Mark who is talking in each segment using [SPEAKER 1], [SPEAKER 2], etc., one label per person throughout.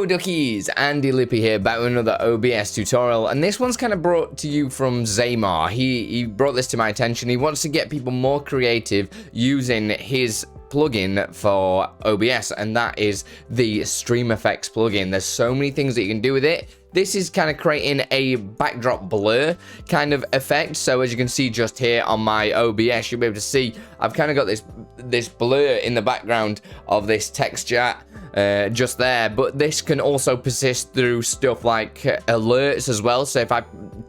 [SPEAKER 1] Hello duckies, Andy Lippy here, back with another OBS tutorial, and this one's kind of brought to you from Zaymar. He brought this to my attention. He wants to get people more creative using his plugin for OBS, and that is the StreamFX plugin. There's so many things that you can do with it. This is kind of creating a backdrop blur kind of effect. So as you can see just here on my OBS, you'll be able to see I've kind of got this blur in the background of this texture just there. But this can also persist through stuff like alerts as well. So if I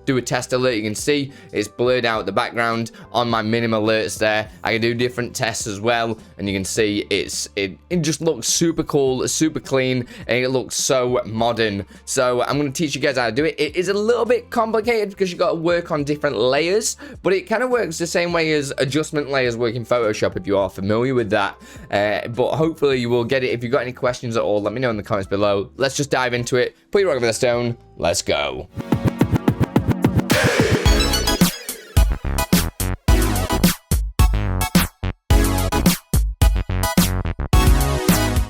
[SPEAKER 1] do a test alert, you can see it's blurred out the background on my Minim alerts there. I can do different tests as well, and you can see it just looks super cool, super clean, and it looks so modern. So I'm going to teach you guys how to do it. It is a little bit complicated because you've got to work on different layers, but it kind of works the same way as adjustment layers work in Photoshop if you are familiar with that. But hopefully you will get it. If you've got any questions at all, let me know in the comments below. Let's just dive into it. Put your rock over the stone. Let's go.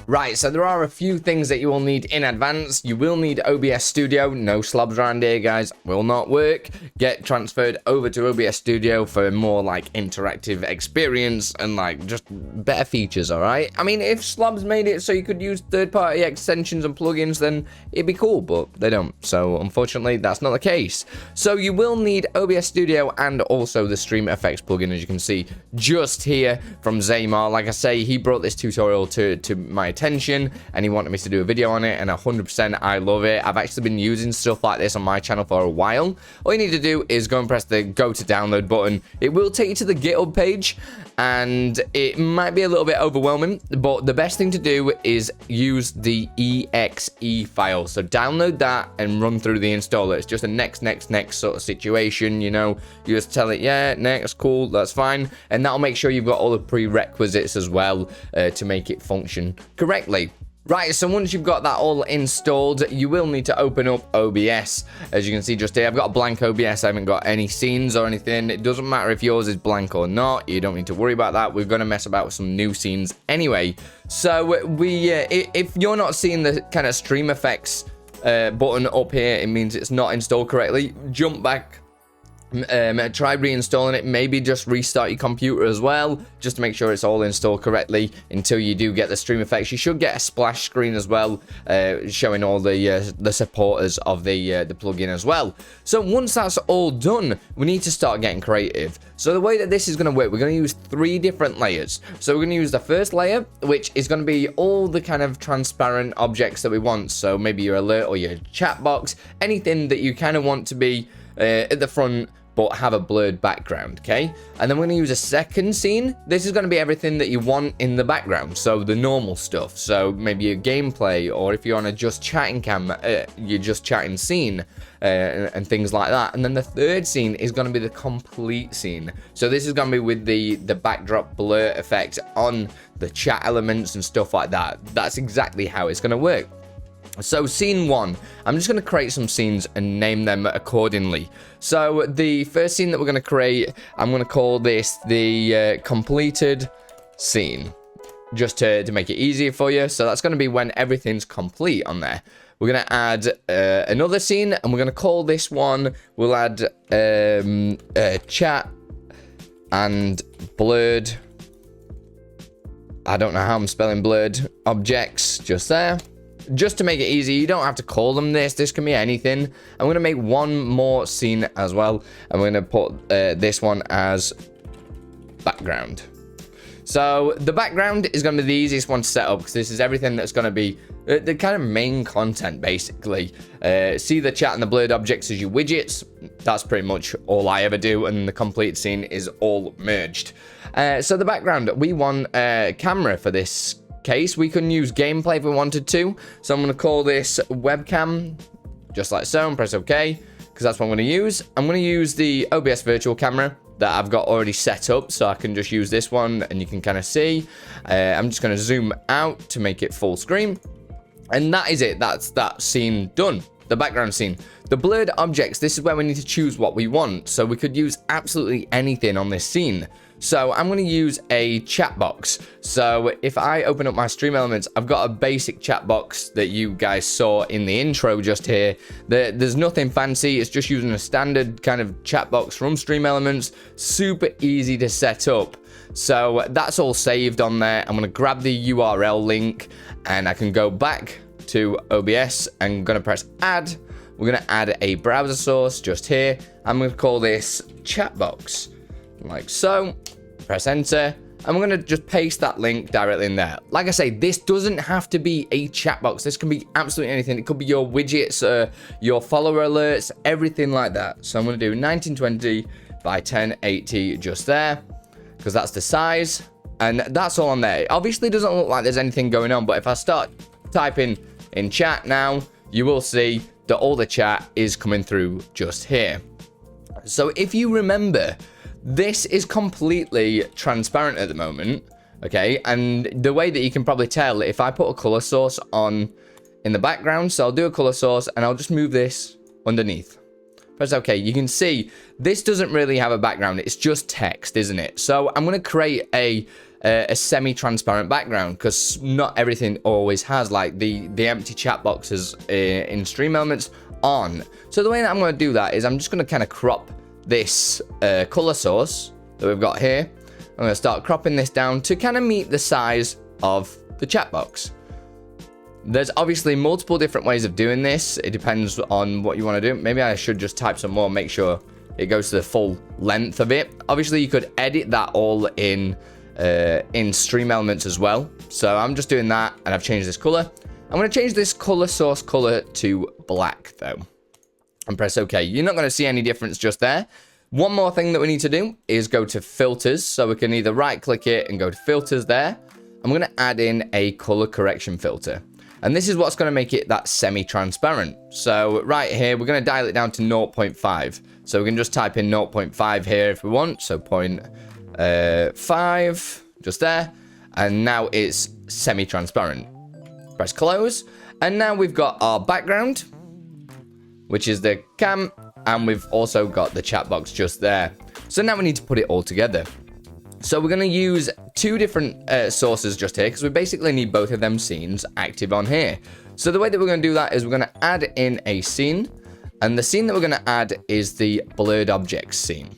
[SPEAKER 1] Right, so there are a few things that you will need in advance. You will need OBS Studio. No slobs around here, guys. Will not work. Get transferred over to OBS Studio for a more, like, interactive experience and, like, just better features, all right? I mean, if slobs made it so you could use third-party extensions and plugins, then it'd be cool, but they don't. So, unfortunately, that's not the case. So, you will need OBS Studio and also the StreamFX plugin, as you can see, just here from Zaymar. Like I say, he brought this tutorial to my attention, and he wanted me to do a video on it, and 100% I love it. I've actually been using stuff like this on my channel for a while. All you need to do is go and press the go to download button. It will take you to the GitHub page, and it might be a little bit overwhelming, but the best thing to do is use the exe file. So download that and run through the installer. It's just a next sort of situation, you know. You just tell it, yeah, next, cool, that's fine, and that'll make sure you've got all the prerequisites as well to make it function correctly. Right, so once you've got that all installed, you will need to open up OBS. As you can see just here, I've got a blank OBS. I haven't got any scenes or anything. It doesn't matter if yours is blank or not. You don't need to worry about that. We're going to mess about with some new scenes anyway. So if you're not seeing the kind of StreamFX button up here, it means it's not installed correctly. Jump back. Try reinstalling it. Maybe just restart your computer as well, just to make sure it's all installed correctly until you do get the StreamFX. You should get a splash screen as well, showing all the supporters of the plugin as well. So once that's all done, we need to start getting creative. So the way that this is going to work, we're going to use 3 different layers. So we're going to use the first layer, which is going to be all the kind of transparent objects that we want. So maybe your alert or your chat box, anything that you kind of want to be at the front but have a blurred background, okay? And then we're gonna use a second scene. This is gonna be everything that you want in the background, so the normal stuff. So maybe your gameplay, or if you're on a just chatting your just chatting scene, and things like that. And then the third scene is gonna be the complete scene. So this is gonna be with the backdrop blur effect on the chat elements and stuff like that. That's exactly how it's gonna work. So scene 1, I'm just going to create some scenes and name them accordingly. So the first scene that we're going to create, I'm going to call this the completed scene, just to make it easier for you. So that's going to be when everything's complete on there. We're going to add another scene, and we're going to call this one, we'll add chat and blurred, I don't know how I'm spelling blurred, objects, just there. Just to make it easy, you don't have to call them this. This can be anything. I'm going to make one more scene as well. I'm going to put this one as background. So the background is going to be the easiest one to set up because this is everything that's going to be the kind of main content, basically. See the chat and the blurred objects as your widgets. That's pretty much all I ever do, and the complete scene is all merged. So the background, we want a camera for this case. We can use gameplay if we wanted to, so I'm going to call this webcam, just like so, and press OK, because that's what I'm going to use. I'm going to use the OBS virtual camera that I've got already set up, so I can just use this one, and you can kind of see. I'm just going to zoom out to make it full screen, and that is it. That's that scene done. the background scene. The blurred objects, this is where we need to choose what we want. So we could use absolutely anything on this scene. So I'm going to use a chat box. So if I open up my stream elements, I've got a basic chat box that you guys saw in the intro just here. There's nothing fancy. It's just using a standard kind of chat box from stream elements. Super easy to set up. So that's all saved on there. I'm going to grab the URL link and I can go back to OBS and I'm going to press add. We're going to add a browser source just here. I'm going to call this chat box. Like so, press enter, and we're going to just paste that link directly in there. Like I say, this doesn't have to be a chat box. This can be absolutely anything. It could be your widgets, your follower alerts, everything like that. So I'm going to do 1920 by 1080 just there, because that's the size, and that's all on there. It obviously doesn't look like there's anything going on, but if I start typing in chat now, you will see that all the chat is coming through just here. So if you remember, this is completely transparent at the moment, okay? And the way that you can probably tell, if I put a color source on in the background, so I'll do a color source and I'll just move this underneath. Press OK. You can see this doesn't really have a background. It's just text, isn't it? So I'm going to create a semi-transparent background because not everything always has like the empty chat boxes in stream elements on. So the way that I'm going to do that is I'm just going to kind of crop this color source that we've got here. I'm going to start cropping this down to kind of meet the size of the chat box. There's obviously multiple different ways of doing this. It depends on what you want to do. Maybe I should just type some more, make sure it goes to the full length of it. Obviously, you could edit that all in stream elements as well. So I'm just doing that and I've changed this color. I'm going to change this color source color to black though. And press OK. You're not going to see any difference just there. One more thing that we need to do is go to filters. So we can either right click it and go to filters there. I'm going to add in a color correction filter. And this is what's going to make it that semi-transparent. So right here, we're going to dial it down to 0.5. So we can just type in 0.5 here if we want. So 0.5 just there. And now it's semi-transparent. Press close. And now we've got our background, which is the cam, and we've also got the chat box just there. So now we need to put it all together. So we're going to use two different sources just here, because we basically need both of them scenes active on here. So the way that we're going to do that is we're going to add in a scene, and the scene that we're going to add is the blurred objects scene.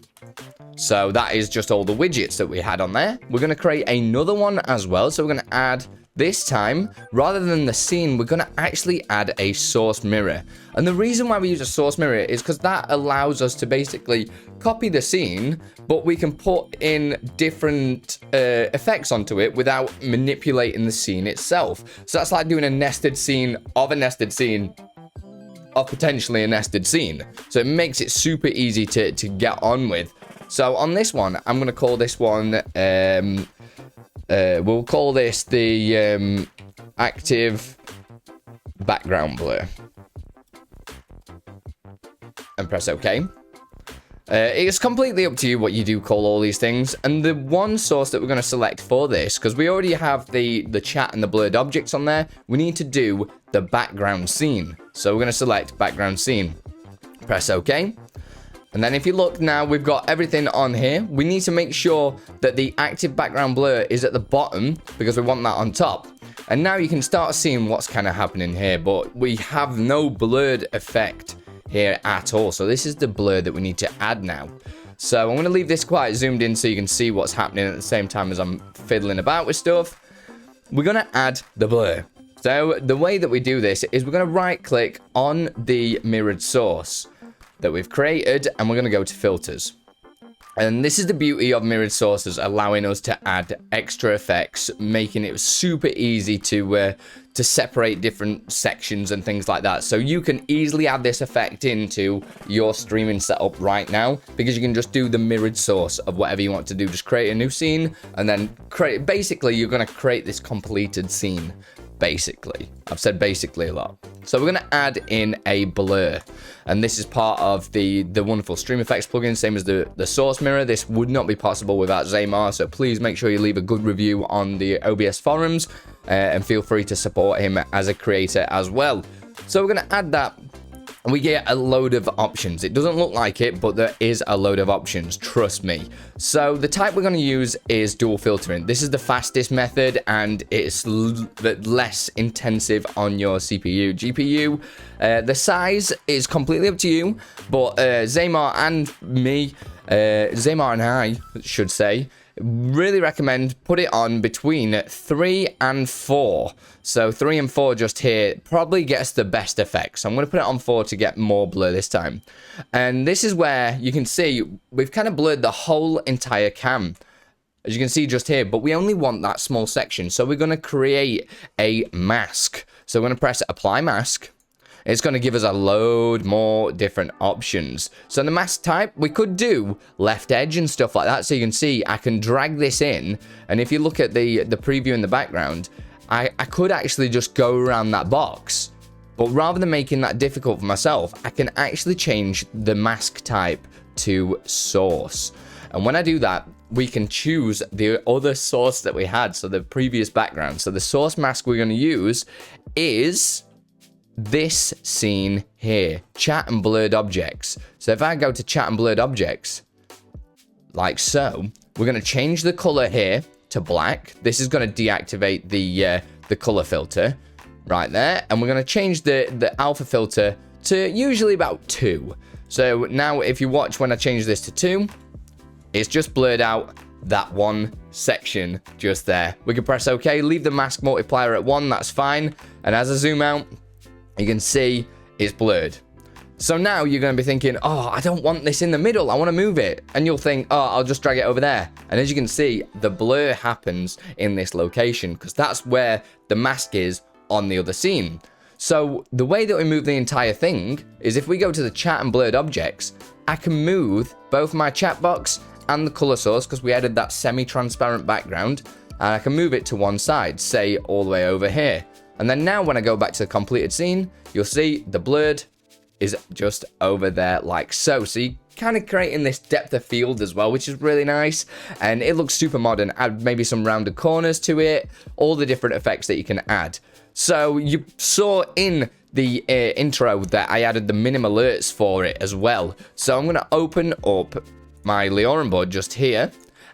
[SPEAKER 1] So that is just all the widgets that we had on there. We're going to create another one as well. So we're going to add, this time, rather than the scene, we're going to actually add a source mirror. And the reason why we use a source mirror is because that allows us to basically copy the scene, but we can put in different effects onto it without manipulating the scene itself. So that's like doing a nested scene of a nested scene of potentially a nested scene. So it makes it super easy to get on with. So on this one, I'm going to call this one... we'll call this the active background blur. And press OK. It's completely up to you what you do call all these things. And the one source that we're going to select for this, because we already have the chat and the blurred objects on there, we need to do the background scene. So we're going to select background scene. Press OK. And then if you look now, we've got everything on here. We need to make sure that the active background blur is at the bottom because we want that on top. And now you can start seeing what's kind of happening here, but we have no blurred effect here at all. So this is the blur that we need to add now. So I'm going to leave this quite zoomed in so you can see what's happening at the same time as I'm fiddling about with stuff. We're going to add the blur. So the way that we do this is we're going to right click on the mirrored source that we've created, and we're going to go to filters. And this is the beauty of mirrored sources, allowing us to add extra effects, making it super easy to separate different sections and things like that. So you can easily add this effect into your streaming setup right now, because you can just do the mirrored source of whatever you want to do. Just create a new scene and then create, basically you're going to create this completed scene. Basically, I've said basically a lot. So we're going to add in a blur, and this is part of the wonderful StreamFX plugin, same as the source mirror. This would not be possible without Zaymar, so please make sure you leave a good review on the OBS forums, and feel free to support him as a creator as well. So we're going to add that we get a load of options. It doesn't look like it, but there is a load of options, trust me. So the type we're going to use is dual filtering. This is the fastest method, and it's less intensive on your CPU. GPU, the size is completely up to you, but Zaymar and I should say, really recommend put it on between 3 and 4. So 3 and 4 just here probably gets the best effect. So I'm going to put it on 4 to get more blur this time. And this is where you can see we've kind of blurred the whole entire cam, as you can see just here, but we only want that small section. So we're going to create a mask. So we're going to press apply mask. It's going to give us a load more different options. So the mask type, we could do left edge and stuff like that. So you can see I can drag this in. And if you look at the preview in the background, I could actually just go around that box. But rather than making that difficult for myself, I can actually change the mask type to source. And when I do that, we can choose the other source that we had. So the previous background. So the source mask we're going to use is this scene here, chat and blurred objects. So if I go to chat and blurred objects, like so, we're going to change the color here to black. This is going to deactivate the color filter right there, and we're going to change the alpha filter to usually about 2. So now if you watch when I change this to 2, it's just blurred out that one section just there. We can press OK, leave the mask multiplier at 1, that's fine. And as I zoom out, you can see it's blurred. So now you're going to be thinking, oh, I don't want this in the middle. I want to move it. And you'll think, oh, I'll just drag it over there. And as you can see, the blur happens in this location because that's where the mask is on the other scene. So the way that we move the entire thing is if we go to the chat and blurred objects, I can move both my chat box and the color source because we added that semi-transparent background. And I can move it to one side, say all the way over here. And then now when I go back to the completed scene, you'll see the blurred is just over there like so. So you kind of creating this depth of field as well, which is really nice. And it looks super modern. Add maybe some rounded corners to it, all the different effects that you can add. So you saw in the intro that I added the Minim alerts for it as well. So I'm going to open up my Leorin board just here,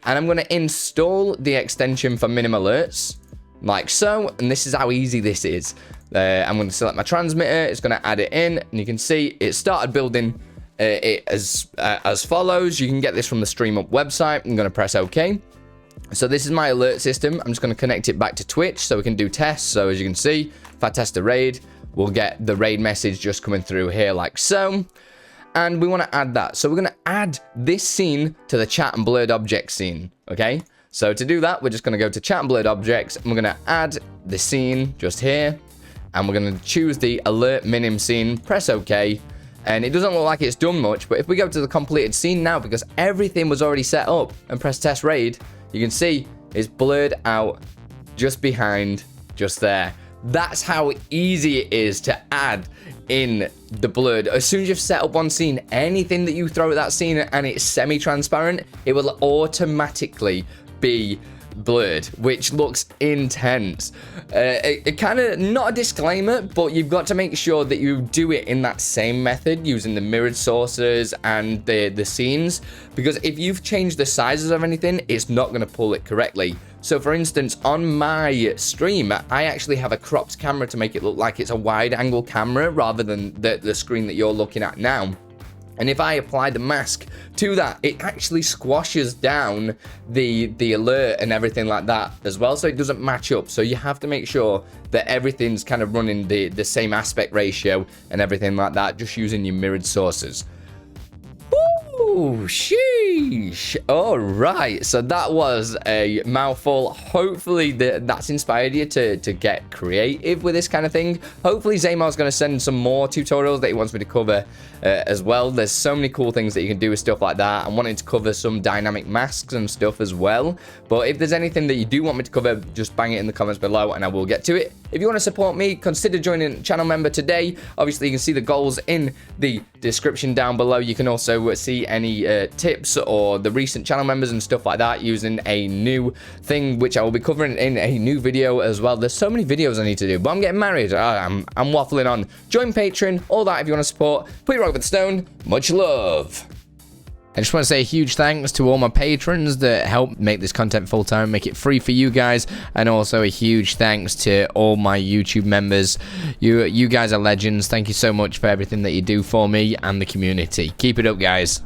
[SPEAKER 1] and I'm going to install the extension for Minim alerts. Like so, and this is how easy this is. I'm going to select my transmitter, it's going to add it in, and you can see it started building it as follows. You can get this from the StreamUp website. I'm going to press OK. So this is my alert system. I'm just going to connect it back to Twitch so we can do tests. So as you can see, if I test a raid, we'll get the raid message just coming through here like so. And we want to add that. So we're going to add this scene to the chat and blurred object scene, okay? So to do that, we're just going to go to chat and blurred objects, and we're going to add the scene just here, and we're going to choose the alert minim scene, press OK, and it doesn't look like it's done much, but if we go to the completed scene now, because everything was already set up, and press test raid, you can see it's blurred out just behind, just there. That's how easy it is to add in the blurred. As soon as you've set up one scene, anything that you throw at that scene and it's semi-transparent, it will automatically be blurred, which looks intense. It kind of, not a disclaimer, but you've got to make sure that you do it in that same method using the mirrored sources and the scenes, because if you've changed the sizes of anything, it's not going to pull it correctly. So for instance, on my stream, I actually have a cropped camera to make it look like it's a wide angle camera rather than the screen that you're looking at now. And if I apply the mask to that, it actually squashes down the alert and everything like that as well, so it doesn't match up. So you have to make sure that everything's kind of running the same aspect ratio and everything like that, just using your mirrored sources. Ooh, sheesh. All right, so that was a mouthful. Hopefully that's inspired you to get creative with this kind of thing. Hopefully Zaymar's going to send some more tutorials that he wants me to cover as well. There's so many cool things that you can do with stuff like that. I'm wanting to cover some dynamic masks and stuff as well. But if there's anything that you do want me to cover, just bang it in the comments below and I will get to it. if you want to support me, consider joining channel member today. Obviously, you can see the goals in the description down below. You can also see any tips or the recent channel members and stuff like that using a new thing, which I will be covering in a new video as well. There's so many videos I need to do, but I'm getting married. I'm waffling on. Join Patreon, all that if you want to support. Put your rock with the stone. Much love. I just want to say a huge thanks to all my patrons that help make this content full-time, make it free for you guys, and also a huge thanks to all my YouTube members. You guys are legends. Thank you so much for everything that you do for me and the community. Keep it up, guys.